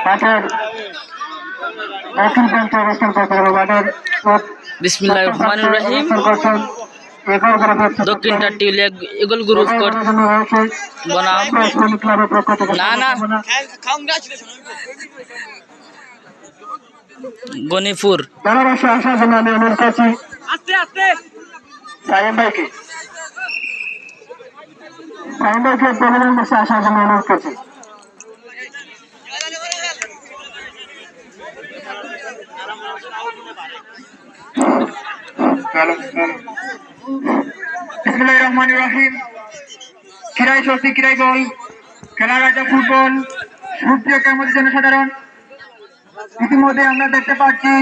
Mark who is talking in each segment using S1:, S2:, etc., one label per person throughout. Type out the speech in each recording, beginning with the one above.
S1: মাঠের দক্ষিণ প্রান্তে অবস্থান করছেন এবং মাঠের
S2: বিসমিল্লাহির রহমানির রহিম। দক্ষিণ টাট্টিল এগোল গ্রুপ বনাম না না গনিপুর।
S1: ধারাভাষ্য আসার জন্য আমি অনুরোধ করছি সাইম ভাইকে প্রধান বসে আসার জন্য অনুরোধ করছি। বিসমিল্লাহির রহমানির রহিম। ক্রীড়ায় শক্তি, ক্রীড়ায় বল, খেলা রাজা ফুটবল। সুপ্রিয় কেমন জনসাধারণ, ইতিমধ্যে আমরা দেখতে পাচ্ছি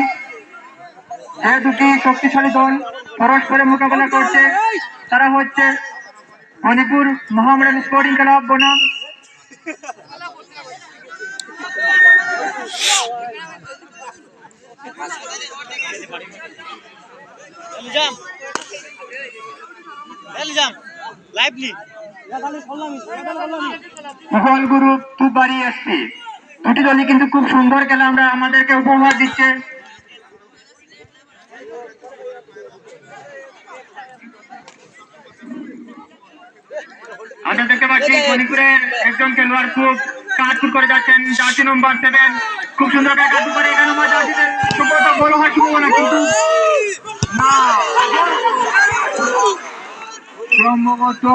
S1: যে দুটি শক্তিশালী দল পরস্পরের মোকাবেলা করছে। তারা হচ্ছে মণিপুর মোহামেডান স্পোর্টিং ক্লাব বনাম মোহন গ্রুপ তুবাড়ি এসপি। দুটি দলই কিন্তু খুব সুন্দর খেলা আমরা আমাদেরকে উপহার দিচ্ছে। আমরা দেখতে পাচ্ছি মণিপুরের একজন খেলোয়াড় খুব কাজপুর করে যাচ্ছেন, জার্সি নম্বর 7 খুব সুন্দর কাজপুর করে এখানে সুব্রত বড় হয় শুভমনা, কিন্তু না সম্ভবত